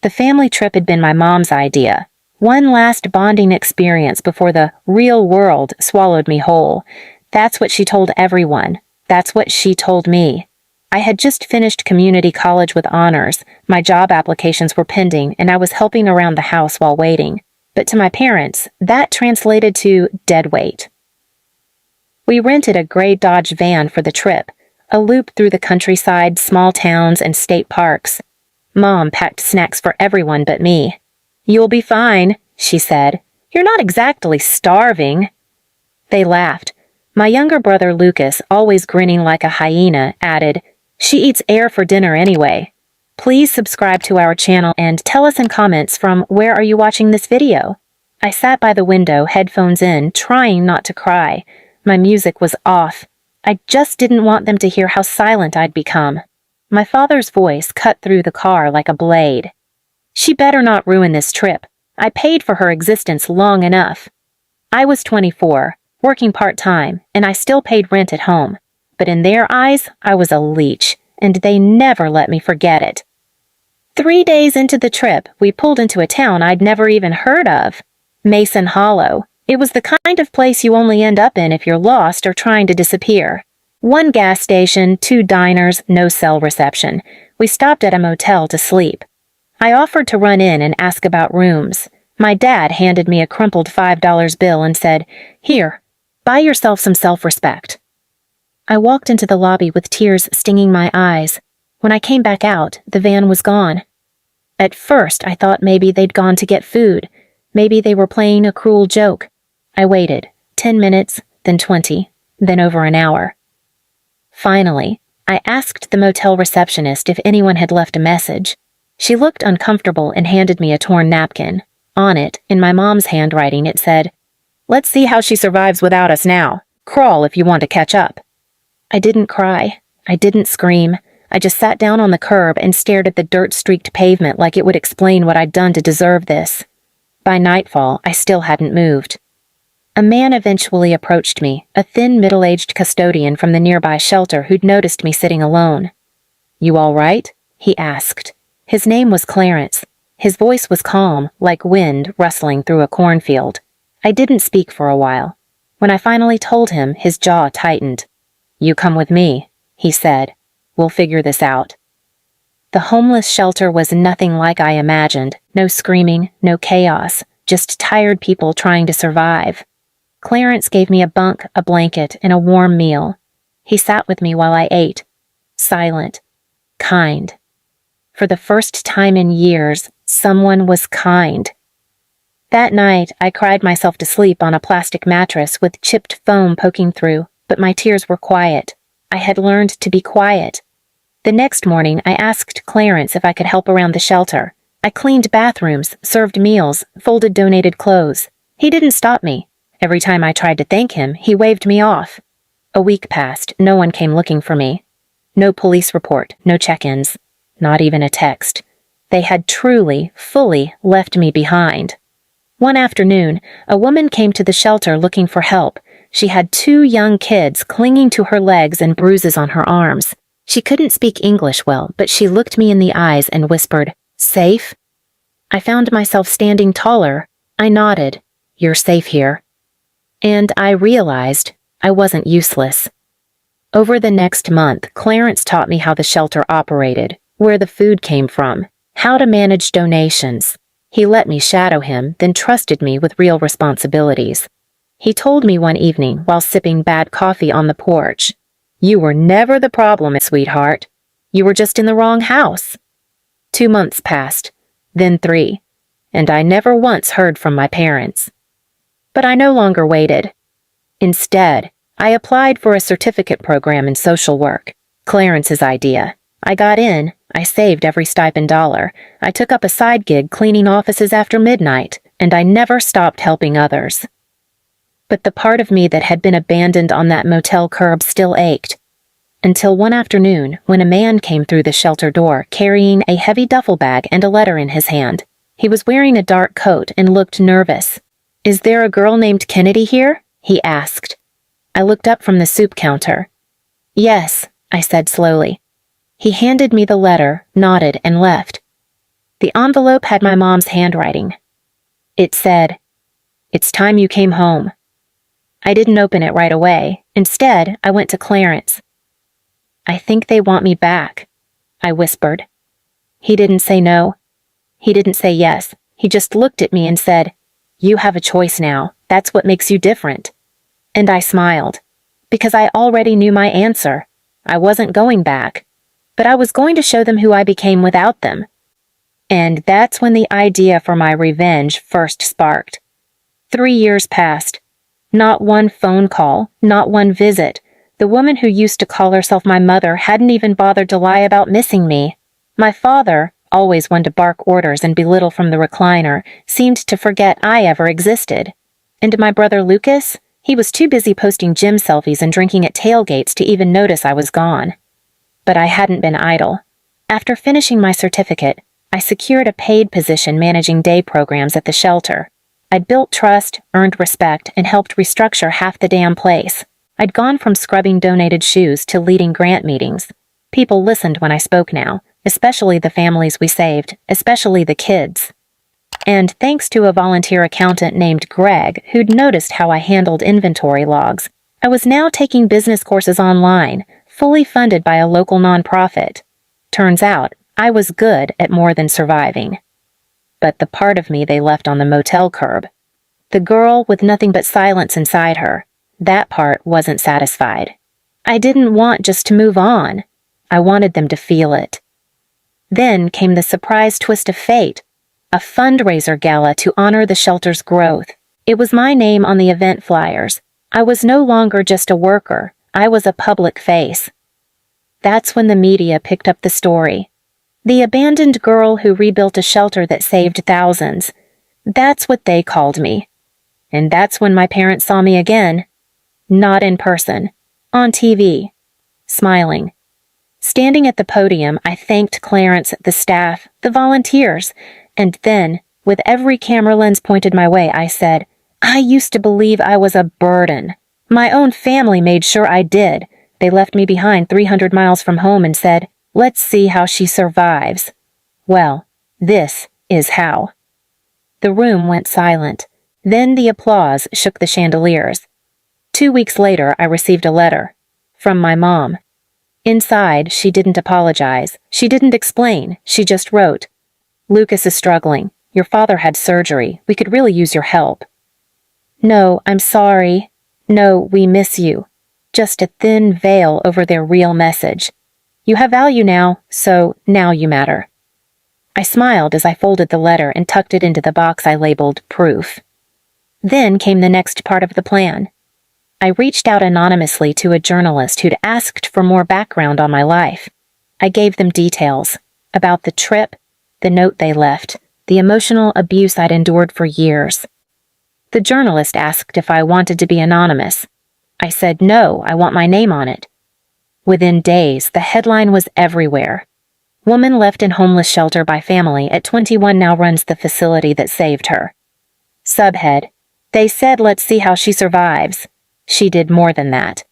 The family trip had been my mom's idea. One last bonding experience before the real world swallowed me whole. That's what she told everyone. That's what she told me. I had just finished community college with honors. My job applications were pending, and I was helping around the house while waiting. But to my parents, that translated to dead weight. We rented a gray Dodge van for the trip, a loop through the countryside, small towns, and state parks. Mom packed snacks for everyone but me. "You'll be fine," she said. "You're not exactly starving." They laughed. My younger brother Lucas, always grinning like a hyena, added, "She eats air for dinner anyway." Please subscribe to our channel and tell us in comments from where are you watching this video. I sat by the window, headphones in, trying not to cry. My music was off. I just didn't want them to hear how silent I'd become. My father's voice cut through the car like a blade. "She better not ruin this trip. I paid for her existence long enough." I was 24, working part-time, and I still paid rent at home. But in their eyes, I was a leech, and they never let me forget it. 3 days into the trip, we pulled into a town I'd never even heard of. Mason Hollow. It was the kind of place you only end up in if you're lost or trying to disappear. 1 gas station, 2 diners, no cell reception. We stopped at a motel to sleep. I offered to run in and ask about rooms. My dad handed me a crumpled $5 bill and said, "Here, buy yourself some self-respect." I walked into the lobby with tears stinging my eyes. When I came back out, the van was gone. At first, I thought maybe they'd gone to get food. Maybe they were playing a cruel joke. I waited, 10 minutes, then 20, then over an hour. Finally, I asked the motel receptionist if anyone had left a message. She looked uncomfortable and handed me a torn napkin. On it, in my mom's handwriting, it said, "Let's see how she survives without us now. Crawl if you want to catch up." I didn't cry. I didn't scream. I just sat down on the curb and stared at the dirt-streaked pavement like it would explain what I'd done to deserve this. By nightfall, I still hadn't moved. A man eventually approached me, a thin, middle-aged custodian from the nearby shelter who'd noticed me sitting alone. "You all right?" he asked. His name was Clarence. His voice was calm, like wind rustling through a cornfield. I didn't speak for a while. When I finally told him, his jaw tightened. "You come with me," he said. "We'll figure this out." The homeless shelter was nothing like I imagined. No screaming, no chaos, just tired people trying to survive. Clarence gave me a bunk, a blanket, and a warm meal. He sat with me while I ate. Silent. Kind. For the first time in years, someone was kind. That night, I cried myself to sleep on a plastic mattress with chipped foam poking through, but my tears were quiet. I had learned to be quiet. The next morning, I asked Clarence if I could help around the shelter. I cleaned bathrooms, served meals, folded donated clothes. He didn't stop me. Every time I tried to thank him, he waved me off. A week passed, no one came looking for me. No police report, no check-ins, not even a text. They had truly, fully left me behind. One afternoon, a woman came to the shelter looking for help. She had 2 young kids clinging to her legs and bruises on her arms. She couldn't speak English well, but she looked me in the eyes and whispered, "Safe?" I found myself standing taller. I nodded. "You're safe here." And I realized I wasn't useless. Over the next month, Clarence taught me how the shelter operated, where the food came from, how to manage donations. He let me shadow him, then trusted me with real responsibilities. He told me one evening while sipping bad coffee on the porch, "You were never the problem, sweetheart. You were just in the wrong house." 2 months passed, then 3, and I never once heard from my parents. But I no longer waited. Instead, I applied for a certificate program in social work, Clarence's idea. I got in, I saved every stipend dollar, I took up a side gig cleaning offices after midnight, and I never stopped helping others. But the part of me that had been abandoned on that motel curb still ached. Until one afternoon, when a man came through the shelter door carrying a heavy duffel bag and a letter in his hand. He was wearing a dark coat and looked nervous. "Is there a girl named Kennedy here?" he asked. I looked up from the soup counter. "Yes," I said slowly. He handed me the letter, nodded, and left. The envelope had my mom's handwriting. It said, "It's time you came home." I didn't open it right away. Instead, I went to Clarence. "I think they want me back," I whispered. He didn't say no. He didn't say yes. He just looked at me and said, "You have a choice now. That's what makes you different." And I smiled, because I already knew my answer. I wasn't going back, but I was going to show them who I became without them. And that's when the idea for my revenge first sparked. 3 years passed. Not one phone call, not one visit. The woman who used to call herself my mother hadn't even bothered to lie about missing me. My father, always one to bark orders and belittle from the recliner, seemed to forget I ever existed. And my brother Lucas? He was too busy posting gym selfies and drinking at tailgates to even notice I was gone. But I hadn't been idle. After finishing my certificate, I secured a paid position managing day programs at the shelter. I'd built trust, earned respect, and helped restructure half the damn place. I'd gone from scrubbing donated shoes to leading grant meetings. People listened when I spoke now, especially the families we saved, especially the kids. And thanks to a volunteer accountant named Greg, who'd noticed how I handled inventory logs, I was now taking business courses online, fully funded by a local nonprofit. Turns out, I was good at more than surviving. But the part of me they left on the motel curb, the girl with nothing but silence inside her, that part wasn't satisfied. I didn't want just to move on. I wanted them to feel it. Then came the surprise twist of fate, a fundraiser gala to honor the shelter's growth. It was my name on the event flyers. I was no longer just a worker. I was a public face. That's when the media picked up the story. The abandoned girl who rebuilt a shelter that saved thousands. That's what they called me. And that's when my parents saw me again. Not in person. On TV. Smiling. Standing at the podium, I thanked Clarence, the staff, the volunteers, and then, with every camera lens pointed my way, I said, "I used to believe I was a burden. My own family made sure I did. They left me behind 300 miles from home and said, 'Let's see how she survives.' Well, this is how." The room went silent. Then the applause shook the chandeliers. 2 weeks later, I received a letter. From my mom. Inside, she didn't apologize. She didn't explain. She just wrote, "Lucas is struggling. Your father had surgery. We could really use your help." No, I'm sorry. No, we miss you. Just a thin veil over their real message. You have value now, so now you matter. I smiled as I folded the letter and tucked it into the box I labeled proof. Then came the next part of the plan. I reached out anonymously to a journalist who'd asked for more background on my life. I gave them details about the trip, the note they left, the emotional abuse I'd endured for years. The journalist asked if I wanted to be anonymous. I said no, I want my name on it. Within days, the headline was everywhere. Woman left in homeless shelter by family at 21 now runs the facility that saved her. Subhead, they said let's see how she survives. She did more than that.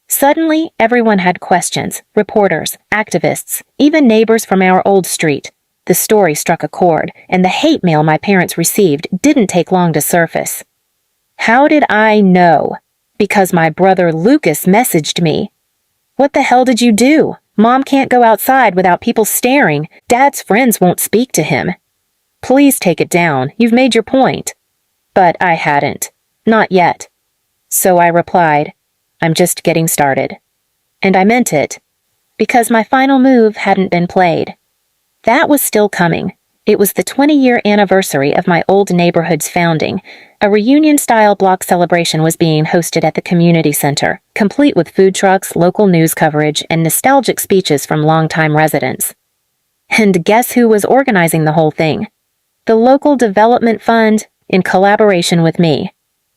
Suddenly, everyone had questions, reporters, activists, even neighbors from our old street. The story struck a chord, and the hate mail my parents received didn't take long to surface. How did I know? Because my brother Lucas messaged me. "What the hell did you do? Mom can't go outside without people staring. Dad's friends won't speak to him. Please take it down. You've made your point." But I hadn't. Not yet. So I replied, "I'm just getting started." And I meant it, because my final move hadn't been played. That was still coming. It was the 20-year anniversary of my old neighborhood's founding. A reunion-style block celebration was being hosted at the community center, complete with food trucks, local news coverage, and nostalgic speeches from longtime residents. And guess who was organizing the whole thing? The local development fund, in collaboration with me.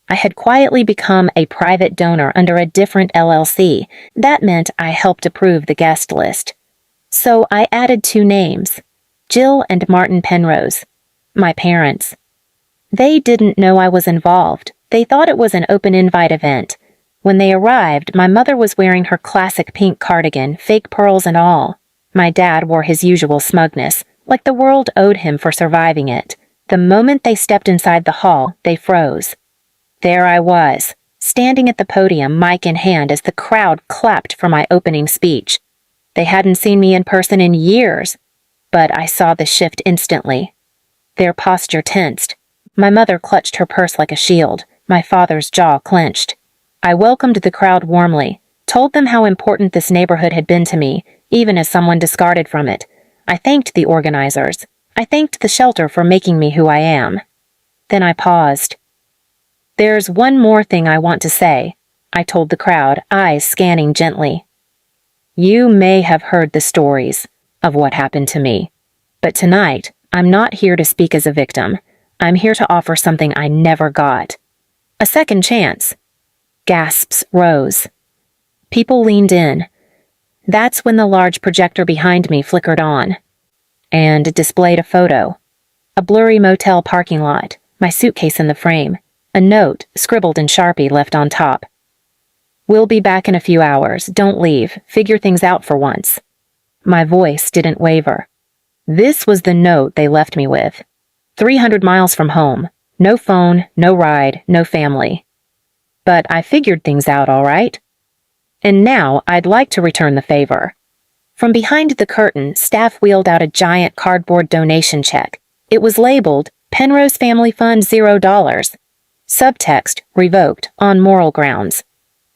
I had quietly become a private donor under a different LLC. That meant I helped approve the guest list. So I added 2 names, Jill and Martin Penrose, my parents. They didn't know I was involved. They thought it was an open invite event. When they arrived, my mother was wearing her classic pink cardigan, fake pearls and all. My dad wore his usual smugness, like the world owed him for surviving it. The moment they stepped inside the hall, they froze. There I was, standing at the podium, mic in hand, as the crowd clapped for my opening speech. They hadn't seen me in person in years, but I saw the shift instantly. Their posture tensed. My mother clutched her purse like a shield. My father's jaw clenched. I welcomed the crowd warmly, told them how important this neighborhood had been to me, even as someone discarded from it. I thanked the organizers. I thanked the shelter for making me who I am. Then I paused. "There's one more thing I want to say," I told the crowd, eyes scanning gently. "You may have heard the stories of what happened to me, but tonight I'm not here to speak as a victim. I'm here to offer something I never got. A second chance." Gasps rose. People leaned in. That's when the large projector behind me flickered on and displayed a photo. A blurry motel parking lot, my suitcase in the frame, a note scribbled in Sharpie left on top. "We'll be back in a few hours. Don't leave. Figure things out for once." My voice didn't waver. This was the note they left me with. 300 miles from home. No phone, no ride, no family. But I figured things out all right. And now I'd like to return the favor. From behind the curtain, staff wheeled out a giant cardboard donation check. It was labeled Penrose Family Fund $0. Subtext, revoked, on moral grounds.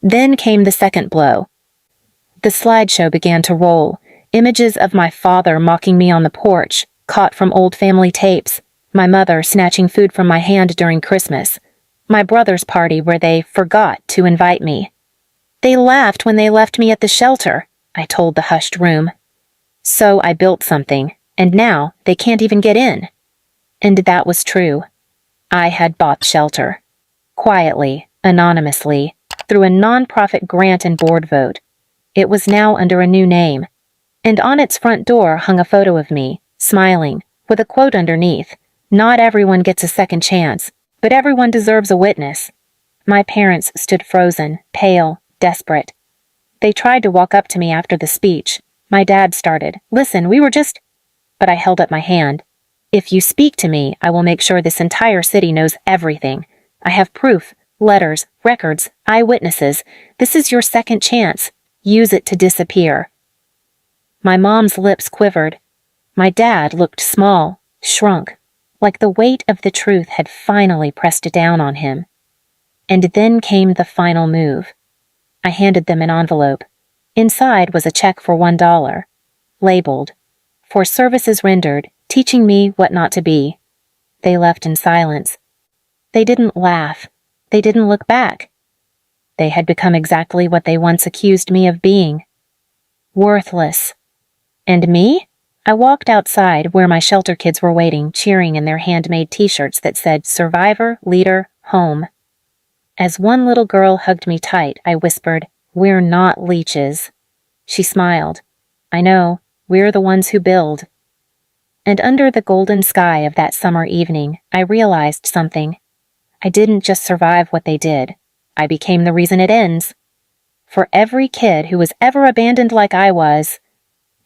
Then came the second blow. The slideshow began to roll. Images of my father mocking me on the porch, caught from old family tapes. My mother snatching food from my hand during Christmas. My brother's party where they forgot to invite me. "They laughed when they left me at the shelter," I told the hushed room. So I built something, and now they can't even get in. And that was true. I had bought shelter. Quietly, anonymously, through a nonprofit grant and board vote. It was now under a new name. And on its front door hung a photo of me, smiling, with a quote underneath. "Not everyone gets a second chance, but everyone deserves a witness." My parents stood frozen, pale, desperate. They tried to walk up to me after the speech. My dad started, "Listen, we were just—" But I held up my hand. "If you speak to me, I will make sure this entire city knows everything. I have proof, letters, records, eyewitnesses. This is your second chance. Use it to disappear." My mom's lips quivered. My dad looked small, shrunk, like the weight of the truth had finally pressed down on him. And then came the final move. I handed them an envelope. Inside was a check for $1, labeled, "For services rendered, teaching me what not to be." They left in silence. They didn't laugh. They didn't look back. They had become exactly what they once accused me of being. Worthless. And me? I walked outside where my shelter kids were waiting, cheering in their handmade t-shirts that said "Survivor, Leader, Home." As one little girl hugged me tight, I whispered, "We're not leeches." She smiled. "I know, we're the ones who build." And under the golden sky of that summer evening, I realized something. I didn't just survive what they did. I became the reason it ends. For every kid who was ever abandoned like I was,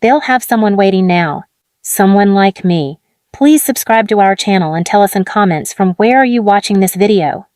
they'll have someone waiting now. Someone like me. Please subscribe to our channel and tell us in comments from where are you watching this video.